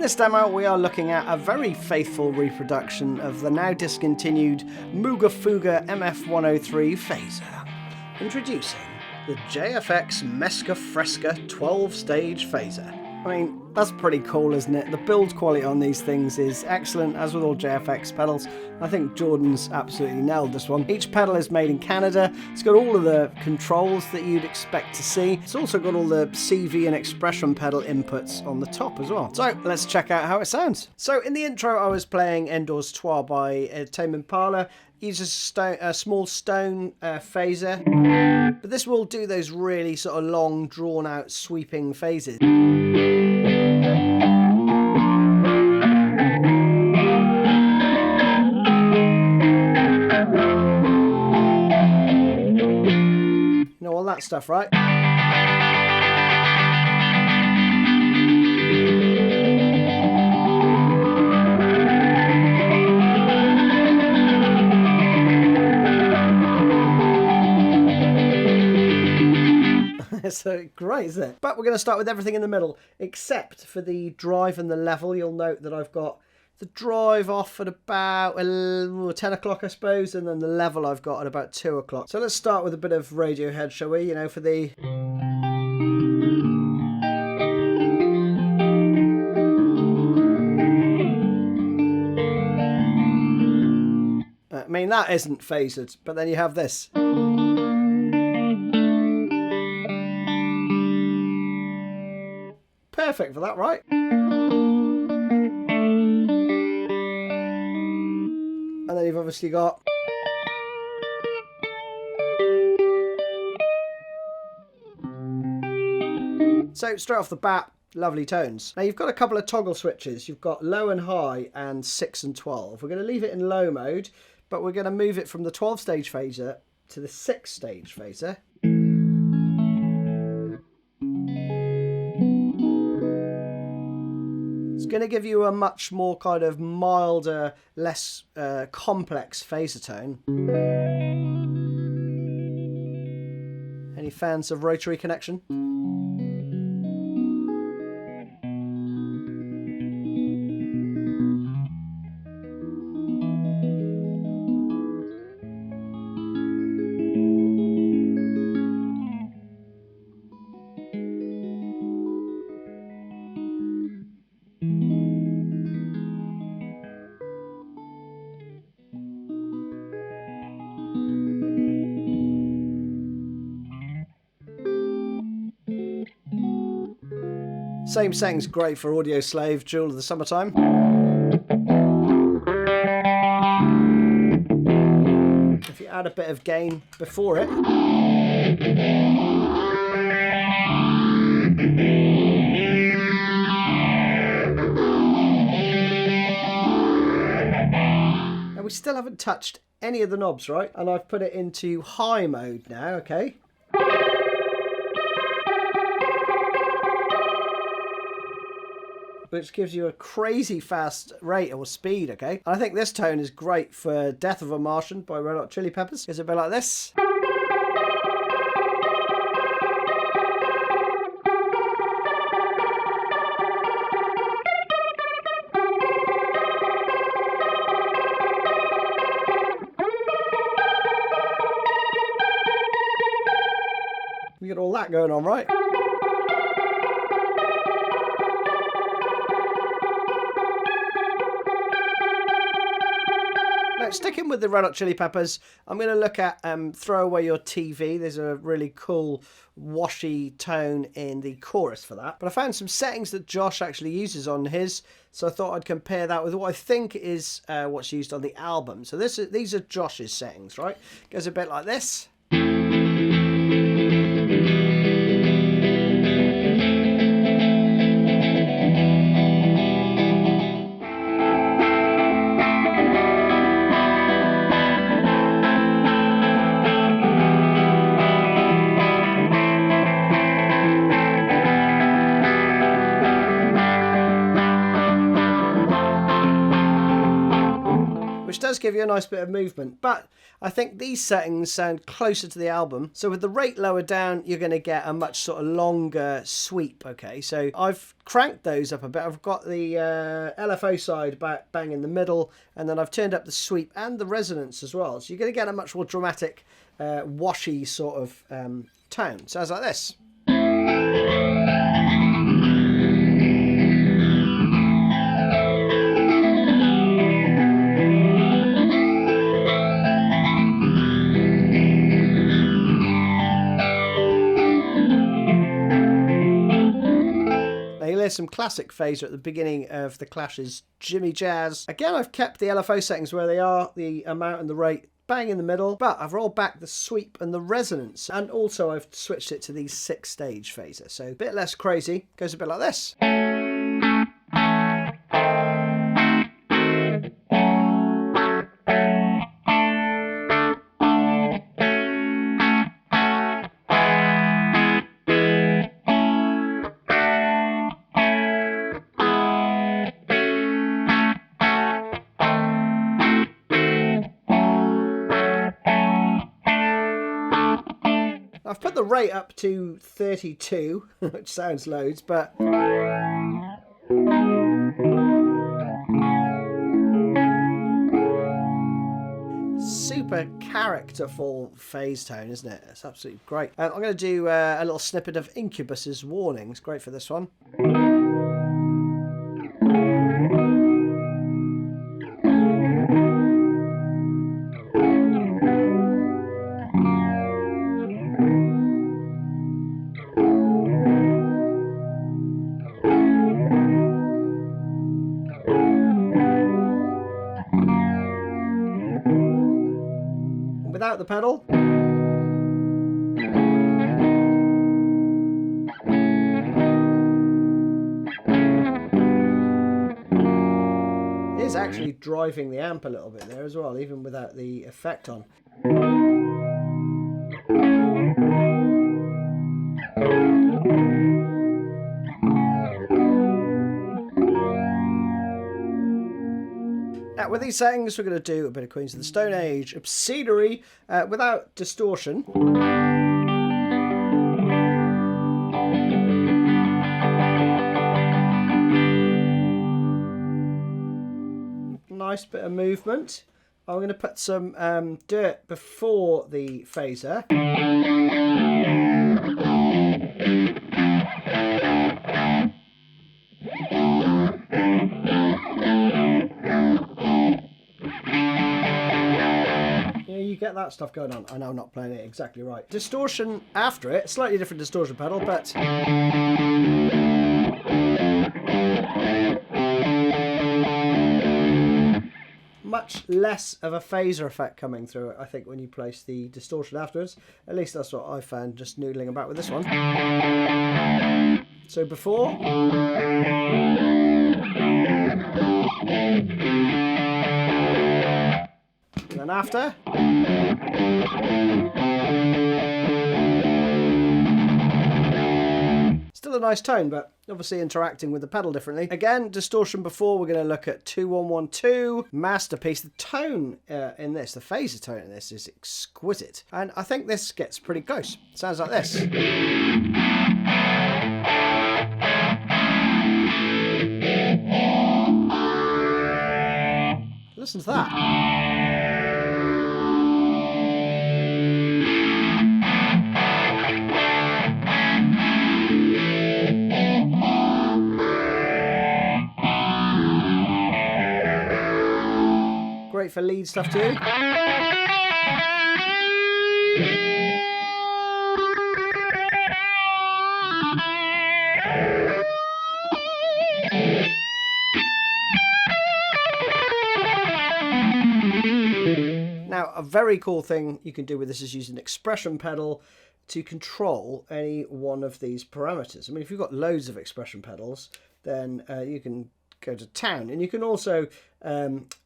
this demo we are looking at a very faithful reproduction of the now discontinued Moogerfooger MF103 phaser. Introducing the JFX Mesca Fresca 12-stage phaser. I mean, that's pretty cool, isn't it? The build quality on these things is excellent, as with all JFX pedals. I think Jordan's absolutely nailed this one. Each pedal is made in Canada. It's got all of the controls that you'd expect to see. It's also got all the CV and expression pedal inputs on the top as well. So let's check out how it sounds. So in the intro, I was playing Endors by Tame Impala. Uses a small stone phaser, but this will do those really sort of long, drawn-out, sweeping phases. You know all that stuff, right? So great, isn't it? But we're going to start with everything in the middle, except for the drive and the level. You'll note that I've got the drive off at about 10 o'clock, I suppose, and then the level I've got at about 2 o'clock. So let's start with a bit of Radiohead, shall we? You know, for the... I mean, that isn't phasered, but then you have this. Perfect for that, right? And then you've obviously got... So straight off the bat, lovely tones. Now you've got a couple of toggle switches. You've got low and high and 6 and 12. We're going to leave it in low mode, but we're going to move it from the 12-stage phaser to the 6-stage phaser. Going to give you a much more kind of milder, less complex phaser tone. Any fans of Rotary connection? Same setting's great for Audioslave, Jewel of the Summertime. If you add a bit of gain before it. Now we still haven't touched any of the knobs, right? And I've put it into high mode now, okay? Which gives you a crazy fast rate or speed, okay? And I think this tone is great for Death of a Martian by Red Hot Chili Peppers. It's a bit like this. We got all that going on, right? Now, sticking with the Red Hot Chili Peppers, I'm going to look at Throw Away Your TV. There's a really cool washy tone in the chorus for that. But I found some settings that Josh actually uses on his, so I thought I'd compare that with what I think is what's used on the album. So these are Josh's settings, right? Goes a bit like this. which does give you a nice bit of movement. But I think these settings sound closer to the album. So with the rate lower down, you're going to get a much sort of longer sweep, okay? So I've cranked those up a bit. I've got the LFO side bang in the middle, and then I've turned up the sweep and the resonance as well. So you're going to get a much more dramatic, washy sort of tone. Sounds like this. There's some classic phaser at the beginning of the Clash's Jimmy Jazz. Again, I've kept the LFO settings where they are, the amount and the rate bang in the middle, but I've rolled back the sweep and the resonance, and also I've switched it to the 6-stage phaser, so a bit less crazy. Goes a bit like this. I've put the rate up to 32, which sounds loads, but super characterful phase tone, isn't it? It's absolutely great. I'm going to do a little snippet of Incubus's Warnings. Great for this one. Without the pedal. It is actually driving the amp a little bit there as well, even without the effect on. Now, with these settings, we're going to do a bit of Queens of the Stone Age, Obscenery, without distortion. Nice bit of movement. I'm going to put some dirt before the phaser. You get that stuff going on. I know I'm not playing it exactly right. Distortion after it, slightly different distortion pedal, but much less of a phaser effect coming through it, I think, when you place the distortion afterwards. At least that's what I found just noodling about with this one. So before, and then after. Still a nice tone, but obviously interacting with the pedal differently. Again, distortion before, we're going to look at 2112, Masterpiece. The tone in this, the phaser tone in this is exquisite. And I think this gets pretty close. Sounds like this. Listen to that. Great for lead stuff too. Now, a very cool thing you can do with this is use an expression pedal to control any one of these parameters. I mean, if you've got loads of expression pedals, then you can go to town, and you can also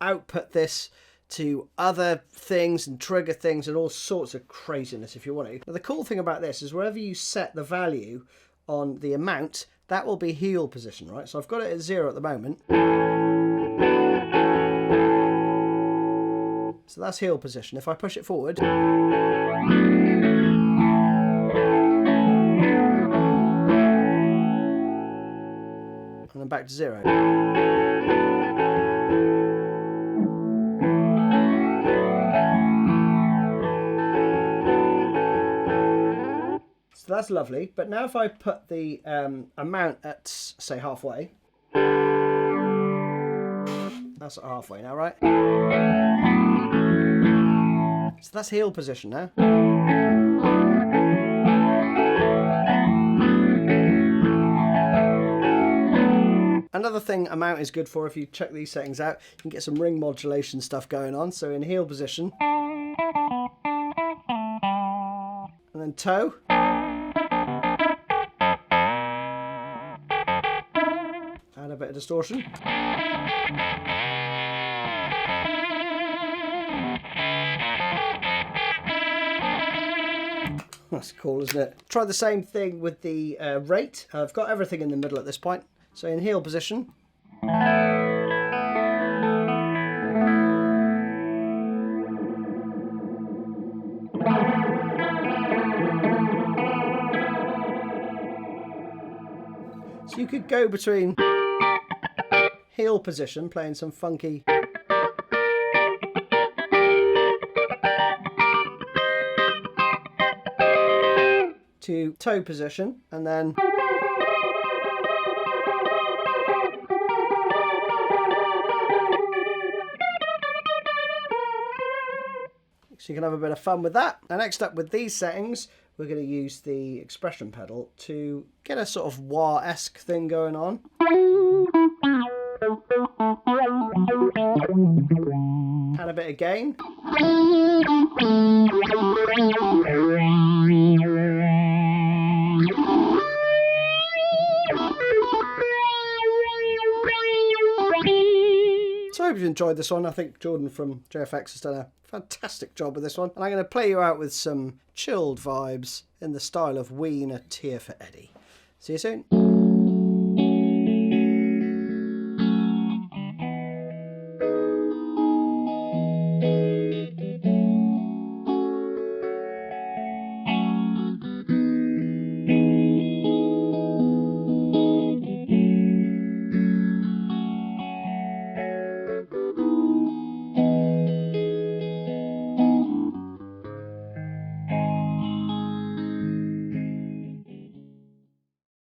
output this to other things and trigger things and all sorts of craziness if you want to. Now, the cool thing about this is wherever you set the value on the amount, that will be heel position, right? So I've got it at 0 at the moment. So that's heel position. If I push it forward, and then back to 0. So that's lovely. But now if I put the amount at, say, halfway. That's at halfway now, right? So that's heel position now. Another thing amount is good for, if you check these settings out, you can get some ring modulation stuff going on. So in heel position, and then toe, add a bit of distortion. That's cool, isn't it? Try the same thing with the rate. I've got everything in the middle at this point. So in heel position. So you could go between heel position, playing some funky, to toe position, and then so you can have a bit of fun with that. Now next up with these settings, we're going to use the expression pedal to get a sort of wah-esque thing going on. Add a bit of gain. So I hope you enjoyed this one. I think Jordan from JFX has done a fantastic job with this one. And I'm going to play you out with some chilled vibes in the style of Ween, A Tear for Eddie. See you soon.